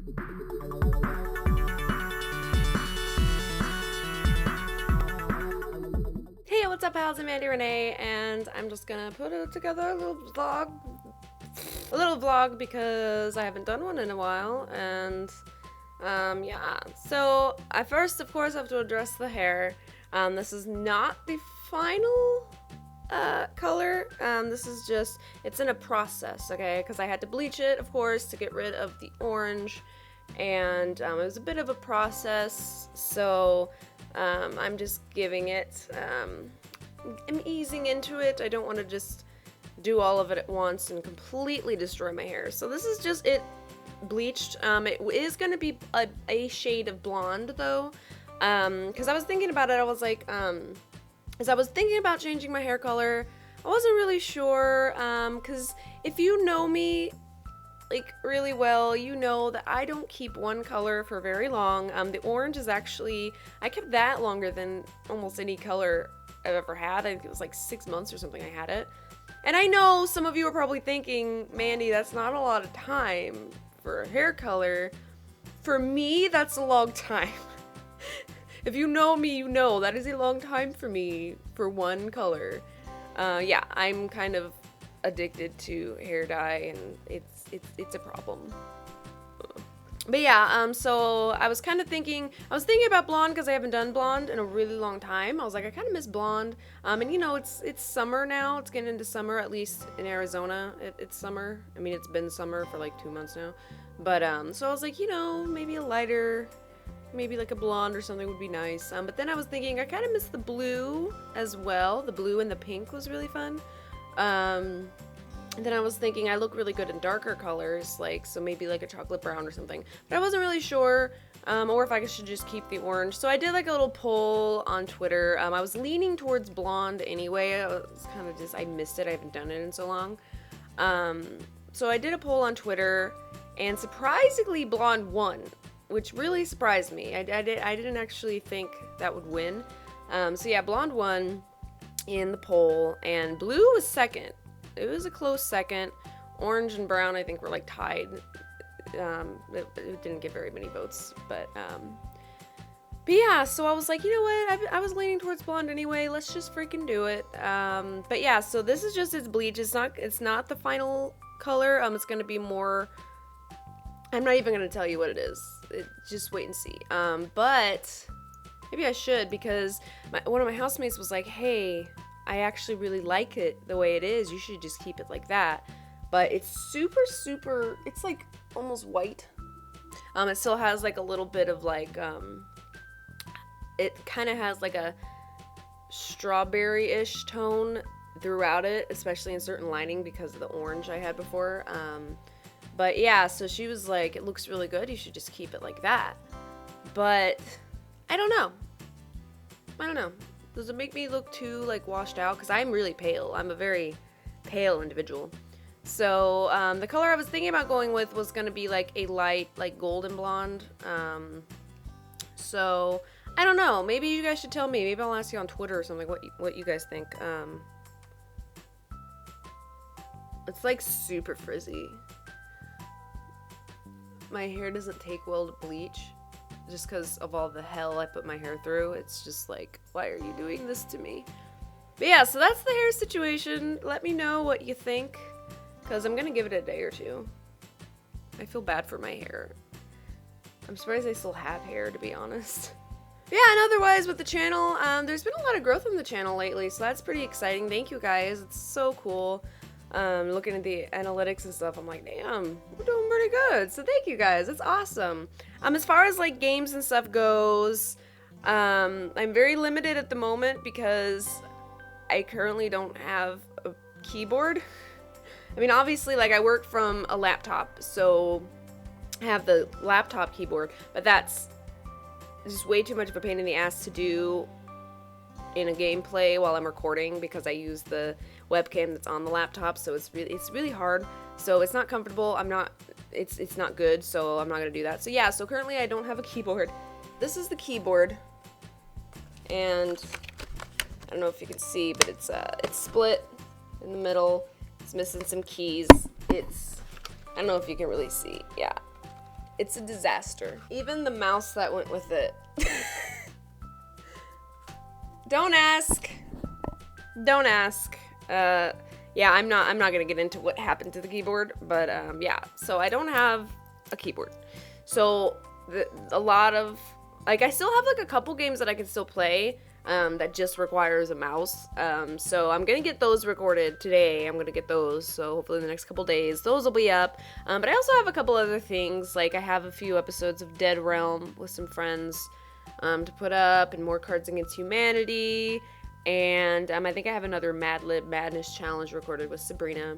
Hey, what's up, pals? I'm Mandy Renee, and I'm just gonna put together a little vlog because I haven't done one in a while, and yeah. So I first, of course, have to address the hair. This is not the final color. This is just, it's in a process, okay? Because I had to bleach it, of course, to get rid of the orange, and it was a bit of a process, so I'm just giving it, I'm easing into it. I don't want to just do all of it at once and completely destroy my hair. So this is just it bleached. It is going to be a shade of blonde, though, because I was thinking about it. I was like, as I was thinking about changing my hair color, I wasn't really sure, because if you know me, like, really well, you know that I don't keep one color for very long. The orange is actually, I kept that longer than almost any color I've ever had. I think it was like 6 months or something I had it. And I know some of you are probably thinking, Mandy, that's not a lot of time for a hair color. For me, that's a long time. If you know me, you know that is a long time for me for one color. Yeah, I'm kind of addicted to hair dye, and it's a problem. But yeah, so I was kind of thinking, I was thinking about blonde because I haven't done blonde in a really long time. I was like, I kind of miss blonde. And you know, it's summer now. It's getting into summer, at least in Arizona. It's summer. I mean, it's been summer for like 2 months now. But so I was like, you know, maybe a lighter, maybe like a blonde or something would be nice. But then I was thinking, I kind of miss the blue as well. The blue and the pink was really fun. And then I was thinking I look really good in darker colors, like, so maybe like a chocolate brown or something. But I wasn't really sure, or if I should just keep the orange. So I did like a little poll on Twitter. I was leaning towards blonde anyway. I was kind of just, I missed it. I haven't done it in so long. So I did a poll on Twitter, and surprisingly blonde won, which really surprised me. I didn't actually think that would win. So yeah, blonde won in the poll, and blue was second. It was a close second. Orange and brown, I think, were like tied. It didn't get very many votes, but yeah, so I was like, you know what, I was leaning towards blonde anyway, let's just freaking do it. But yeah, so this is just its bleach. It's not the final color. It's gonna be more, I'm not even gonna tell you what it is. Just wait and see. But maybe I should, because one of my housemates was like, hey, I actually really like it the way it is. You should just keep it like that. But it's super, it's like almost white. It still has like a little bit of like, it kind of has like a strawberry-ish tone throughout it, especially in certain lighting because of the orange I had before. But yeah, so she was like, it looks really good. You should just keep it like that. But I don't know. Does it make me look too, like, washed out? Because I'm really pale. I'm a very pale individual. So, the color I was thinking about going with was going to be, like, a light, like, golden blonde. So, I don't know. Maybe you guys should tell me. Maybe I'll ask you on Twitter or something what you guys think. It's, like, super frizzy. My hair doesn't take well to bleach. Just because of all the hell I put my hair through. It's just like, why are you doing this to me? But yeah, so that's the hair situation. Let me know what you think, because I'm going to give it a day or two. I feel bad for my hair. I'm surprised I still have hair, to be honest. Yeah, and otherwise with the channel, there's been a lot of growth on the channel lately, so that's pretty exciting. Thank you guys. It's so cool. Looking at the analytics and stuff, I'm like, damn, we're doing pretty good. So thank you guys. It's awesome. As far as like games and stuff goes, I'm very limited at the moment because I currently don't have a keyboard. I mean, obviously, like, I work from a laptop, so I have the laptop keyboard, but that's just way too much of a pain in the ass to do in a gameplay while I'm recording because I use the webcam that's on the laptop, so it's really hard. So it's not comfortable. It's not good, so I'm not gonna do that. So yeah, so currently I don't have a keyboard. This is the keyboard, and I don't know if you can see, but it's split in the middle. It's missing some keys. I don't know if you can really see. Yeah, It's a disaster. Even the mouse that went with it. Don't ask. Don't ask. Yeah, I'm not gonna get into what happened to the keyboard, but yeah. So I don't have a keyboard. So a lot of, like, I still have like a couple games that I can still play that just requires a mouse. So I'm gonna get those recorded today. I'm gonna get those. So hopefully in the next couple days, those will be up. But I also have a couple other things. Like I have a few episodes of Dead Realm with some friends to put up, and more Cards Against Humanity. And I think I have another Mad Lib Madness challenge recorded with Sabrina.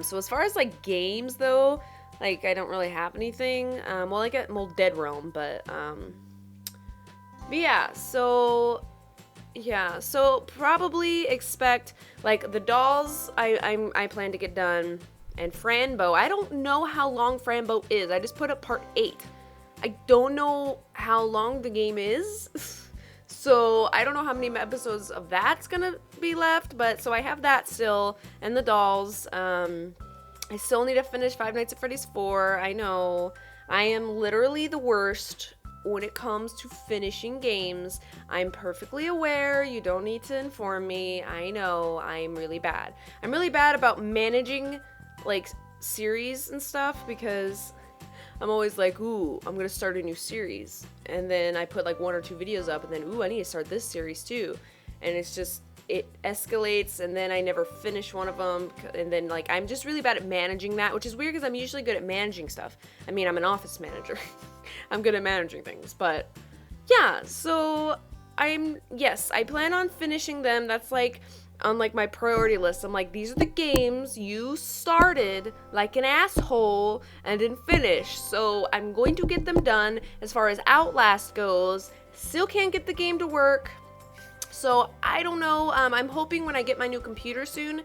So as far as like games though, like I don't really have anything. Well, Dead Realm, but yeah. So probably expect like the dolls. I plan to get done, and Franbo. I don't know how long Franbo is. I just put up part 8. I don't know how long the game is. So I don't know how many episodes of that's gonna be left, but so I have that still, and the dolls. I still need to finish Five Nights at Freddy's 4. I know I am literally the worst when it comes to finishing games. I'm perfectly aware. You don't need to inform me. I know I'm really bad. I'm really bad about managing like series and stuff, because I'm always like, ooh, I'm gonna start a new series, and then I put like 1 or 2 videos up, and then ooh, I need to start this series too, and it's just, it escalates, and then I never finish one of them, and then like I'm just really bad at managing that, which is weird because I'm usually good at managing stuff. I mean, I'm an office manager. I'm good at managing things, but yeah, so I plan on finishing them. That's like on like my priority list. I'm like, these are the games you started like an asshole and didn't finish, so I'm going to get them done. As far as Outlast goes, still can't get the game to work, so I don't know. I'm hoping when I get my new computer soon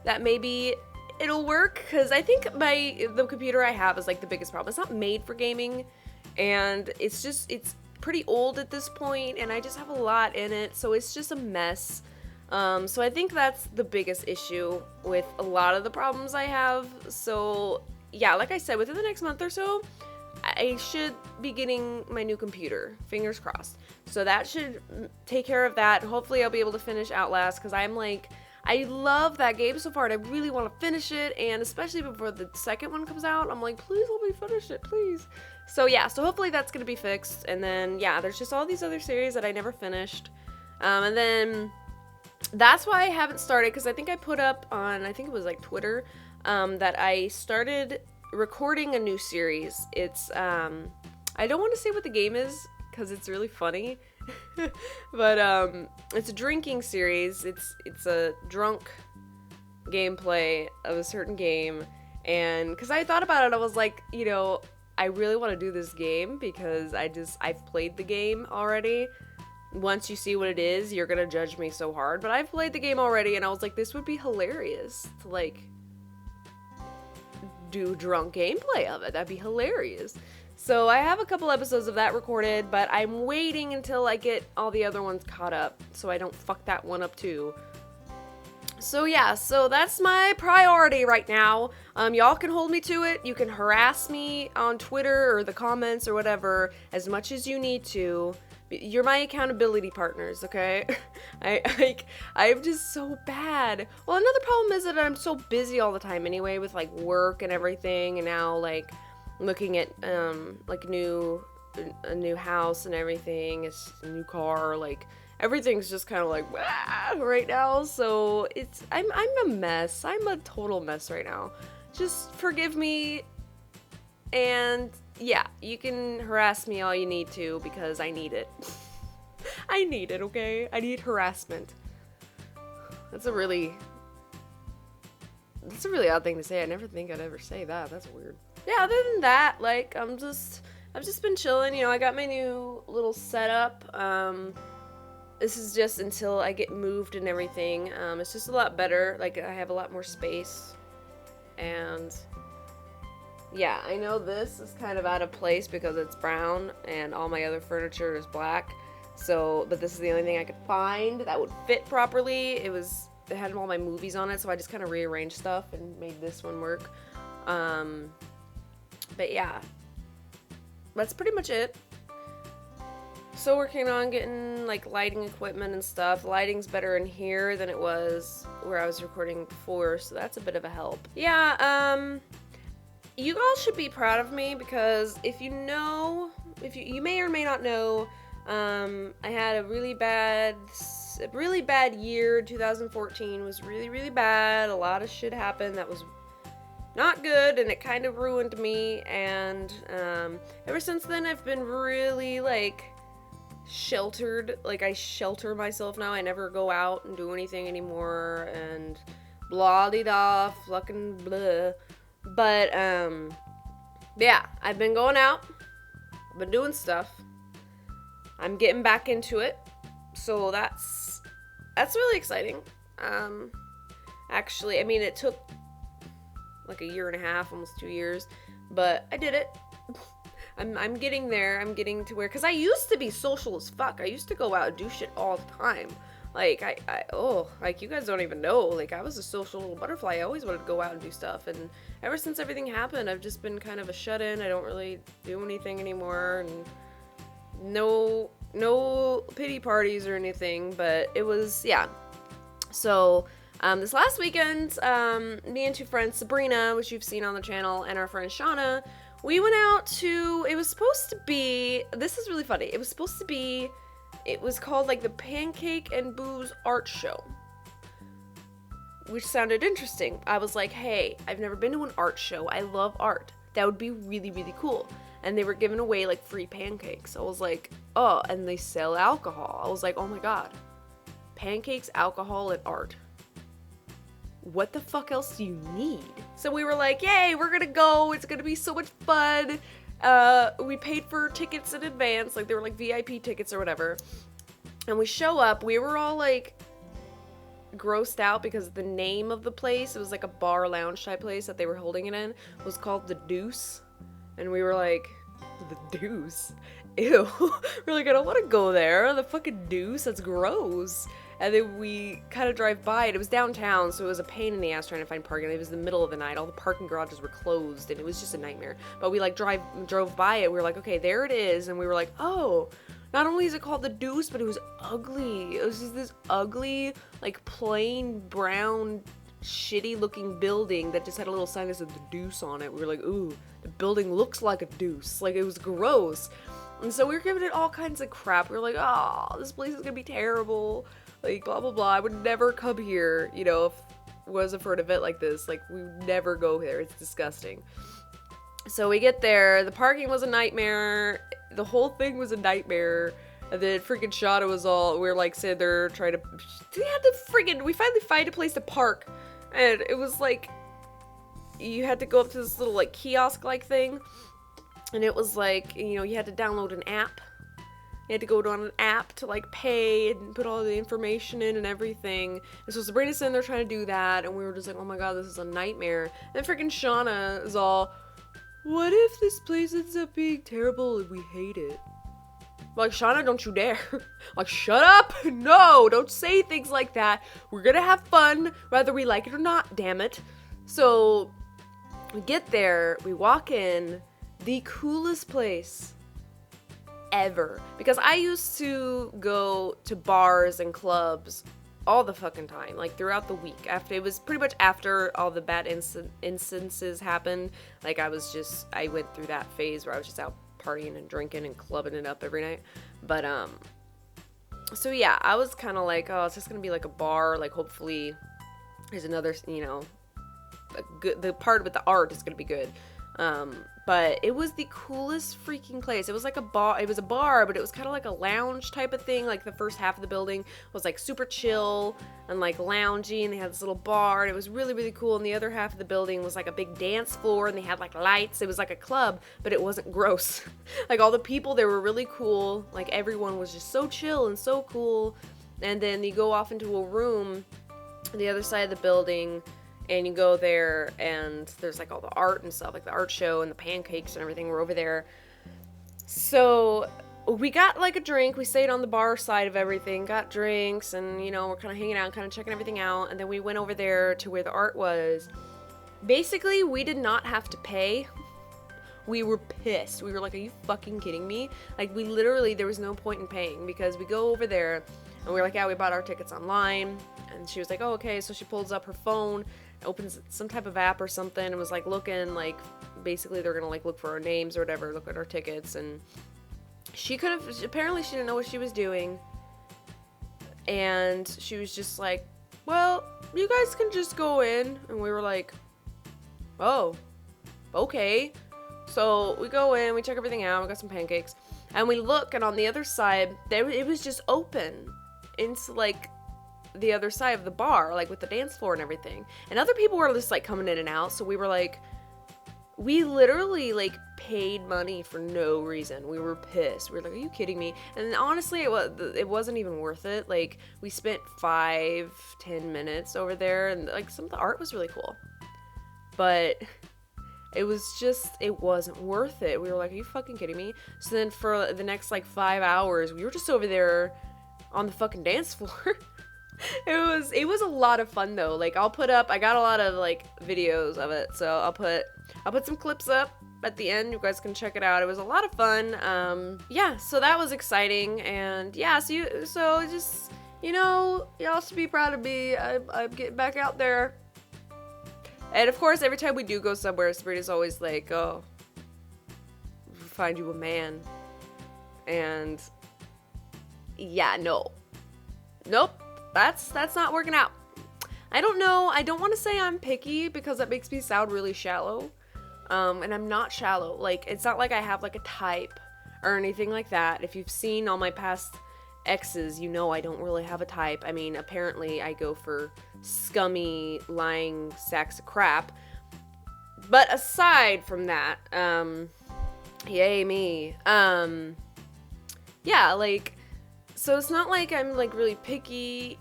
that maybe it'll work, because I think the computer I have is like the biggest problem. It's not made for gaming, and it's pretty old at this point, and I just have a lot in it, so it's just a mess. So I think that's the biggest issue with a lot of the problems I have. So yeah, like I said, within the next month or so, I should be getting my new computer. Fingers crossed. So that should take care of that. Hopefully I'll be able to finish Outlast, because I'm like, I love that game so far, and I really want to finish it, and especially before the second one comes out, I'm like, please let me finish it, please. So yeah, so hopefully that's gonna be fixed, and then yeah, there's just all these other series that I never finished. And then that's why I haven't started, because I think I put up on, I think it was like Twitter, that I started recording a new series. It's, I don't want to say what the game is, because it's really funny, but, it's a drinking series. It's a drunk gameplay of a certain game, and, because I thought about it, I was like, you know, I really want to do this game, because I've played the game already. Once you see what it is, you're gonna judge me so hard, but I've played the game already, and I was like, this would be hilarious to like do drunk gameplay of it. That'd be hilarious. So I have a couple episodes of that recorded, but I'm waiting until I get all the other ones caught up so I don't fuck that one up too. So yeah, so that's my priority right now. Y'all can hold me to it. You can harass me on Twitter or the comments or whatever as much as you need to. You're my accountability partners, okay? I'm just so bad. Well, another problem is that I'm so busy all the time anyway with like work and everything, and now like looking at like a new house and everything. It's a new car, like everything's just kind of like right now. So I'm a mess. I'm a total mess right now. Just forgive me, and yeah, you can harass me all you need to, because I need it. I need it, okay? I need harassment. That's a really odd thing to say. I never think I'd ever say that. That's weird. Yeah, other than that, like, I've just been chilling. You know, I got my new little setup. This is just until I get moved and everything. It's just a lot better. Like, I have a lot more space. And yeah, I know this is kind of out of place because it's brown and all my other furniture is black. So, but this is the only thing I could find that would fit properly. It had all my movies on it, so I just kind of rearranged stuff and made this one work. But yeah, that's pretty much it. Still working on getting like lighting equipment and stuff. Lighting's better in here than it was where I was recording before, so that's a bit of a help. Yeah, you all should be proud of me because if you may or may not know, I had a really bad year. 2014 was really bad. A lot of shit happened that was not good, and it kind of ruined me, and ever since then I've been really like sheltered. Like, I shelter myself now. I never go out and do anything anymore, and blah de da fucking blah. But yeah, I've been going out, been doing stuff. I'm getting back into it, so that's really exciting. Actually, I mean, it took like a year and a half, almost 2 years, but I did it. I'm getting there. I'm getting to where, because I used to be social as fuck. I used to go out and do shit all the time. Like, like, you guys don't even know. Like, I was a social little butterfly. I always wanted to go out and do stuff. And ever since everything happened, I've just been kind of a shut-in. I don't really do anything anymore. And no pity parties or anything. But it was, yeah. So, this last weekend, me and two friends, Sabrina, which you've seen on the channel, and our friend Shauna, we went out to, it was supposed to be, this is really funny, it was called like the Pancake and Booze Art Show, which sounded interesting. I was like, hey, I've never been to an art show. I love art. That would be really cool. And they were giving away like free pancakes. I was like, oh, and they sell alcohol. I was like, oh my god, pancakes, alcohol, and art. What the fuck else do you need? So we were like, yay, we're gonna go. It's gonna be so much fun. We paid for tickets in advance. Like, they were like VIP tickets or whatever. And we show up. We were all like grossed out because the name of the place, it was like a bar lounge type place that they were holding it in, was called The Deuce. And we were like, The Deuce? Ew. We're like, I don't want to go there. The fucking Deuce? That's gross. And then we kind of drive by, and it was downtown, so it was a pain in the ass trying to find parking. It was the middle of the night. All the parking garages were closed, and it was just a nightmare. But we like drove by it. We were like, okay, there it is. And we were like, oh, not only is it called The Deuce, but it was ugly. It was just this ugly, like, plain brown, shitty looking building that just had a little sign that said The Deuce on it. We were like, ooh, the building looks like a deuce. Like, it was gross. And so we were giving it all kinds of crap. We were like, oh, this place is gonna be terrible. Like, blah, blah, blah. I would never come here, you know, if it wasn't for an event like this. Like, we would never go there. It's disgusting. So we get there. The parking was a nightmare. The whole thing was a nightmare. And then freaking Shauna was all, we were like sitting there trying to, we finally find a place to park. And it was like, you had to go up to this little like kiosk-like thing. And it was like, you know, you had to download an app. You had to go on an app to like pay and put all the information in and everything. And so Sabrina's sitting there trying to do that, and we were just like, oh my god, this is a nightmare. And freaking Shauna is all, what if this place ends up being terrible and we hate it? Like, Shauna, don't you dare. Like, shut up. No, don't say things like that. We're gonna have fun, whether we like it or not, damn it. So we get there, we walk in, the coolest place ever, because I used to go to bars and clubs all the fucking time, like throughout the week. After, it was pretty much after all the bad instances happened. Like, I went through that phase where I was just out partying and drinking and clubbing it up every night. But so yeah, I was kind of like, oh, it's just gonna be like a bar. Like, hopefully there's another, you know, the part with the art is gonna be good. But it was the coolest freaking place. It was like a bar. It was a bar, but it was kind of like a lounge type of thing. Like, the first half of the building was like super chill and like loungy, and they had this little bar, and it was really cool. And the other half of the building was like a big dance floor, and they had like lights. It was like a club, but it wasn't gross. Like, all the people there were really cool. Like, everyone was just so chill and so cool. And then you go off into a room on the other side of the building, and you go there, and there's like all the art and stuff, like the art show and the pancakes and everything were over there. So we got like a drink. We stayed on the bar side of everything, got drinks, and, you know, we're kind of hanging out, kind of checking everything out. And then we went over there to where the art was. Basically, we did not have to pay. We were pissed. We were like, are you fucking kidding me? Like, we literally, there was no point in paying, because we go over there and we're like, yeah, we bought our tickets online. And she was like, oh, okay. So she pulls up her phone, opens some type of app or something, and was like looking, like, basically they're gonna like look for our names or whatever, look at our tickets. And she could have, apparently she didn't know what she was doing. And she was just like, well, you guys can just go in. And we were like, oh, okay. So we go in, we check everything out, we got some pancakes, and we look, and on the other side, it was just open into, like, the other side of the bar, like, with the dance floor and everything. And other people were just, like, coming in and out, so we were like, we literally, like, paid money for no reason. We were pissed. We were like, are you kidding me? And honestly, it wasn't even worth it. Like, we spent 5-10 minutes over there, and, like, some of the art was really cool. But it wasn't worth it. We were like, are you fucking kidding me? So then for the next, like, 5 hours, we were just over there on the fucking dance floor. It was a lot of fun, though. Like, I got a lot of, like, videos of it, so I'll put some clips up at the end. You guys can check it out. It was a lot of fun. Yeah, so that was exciting, and yeah, so just, you know, y'all should be proud of me. I'm getting back out there. And of course, every time we do go somewhere, Sabrina's always like, oh, find you a man. And yeah, nope, that's not working out. I don't know, I don't want to say I'm picky, because that makes me sound really shallow. And I'm not shallow. Like, it's not like I have, like, a type or anything like that. If you've seen all my past exes, you know I don't really have a type. I mean, apparently I go for scummy, lying sacks of crap. But aside from that, yay me. Yeah, like, so it's not like I'm, like, really picky,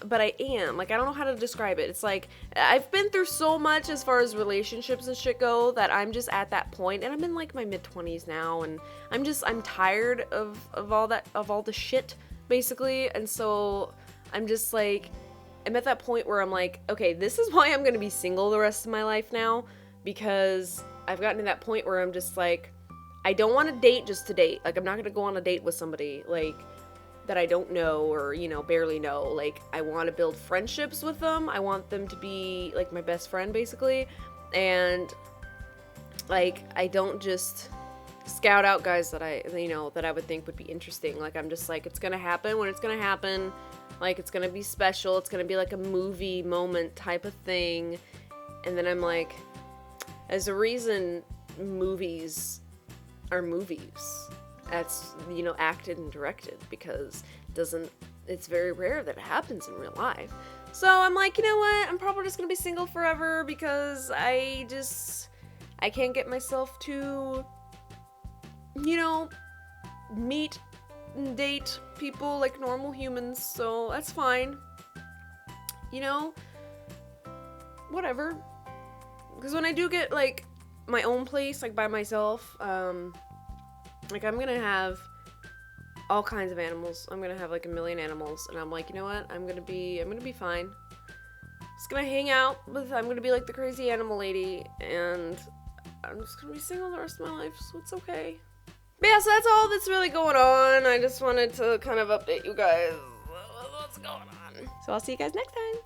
but I am. Like, I don't know how to describe it. It's like, I've been through so much as far as relationships and shit go, that I'm just at that point, and I'm in, like, my mid-20s now, and I'm tired of all the shit, basically. And so I'm just like, I'm at that point where I'm like, okay, this is why I'm gonna be single the rest of my life now, because I've gotten to that point where I'm just like, I don't want to date just to date. Like, I'm not gonna go on a date with somebody, like, that I don't know, or, you know, barely know. Like, I want to build friendships with them. I want them to be, like, my best friend, basically. And, like, I don't just scout out guys that I would think would be interesting. Like, I'm just like, it's gonna happen when it's gonna happen. Like, it's gonna be special. It's gonna be like a movie moment type of thing. And then I'm like, there's a reason movies are movies. That's, you know, acted and directed, because it's very rare that it happens in real life. So I'm like, you know what, I'm probably just gonna be single forever, because I can't get myself to, you know, meet and date people like normal humans, so that's fine. You know, whatever. Because when I do get, like, my own place, like, by myself, like, I'm gonna have all kinds of animals. I'm gonna have, like, 1 million animals, and I'm like, you know what? I'm gonna be fine. Just gonna hang out I'm gonna be, like, the crazy animal lady, and I'm just gonna be single the rest of my life, so it's okay. But yeah, so that's all that's really going on. I just wanted to kind of update you guys what's going on. So I'll see you guys next time.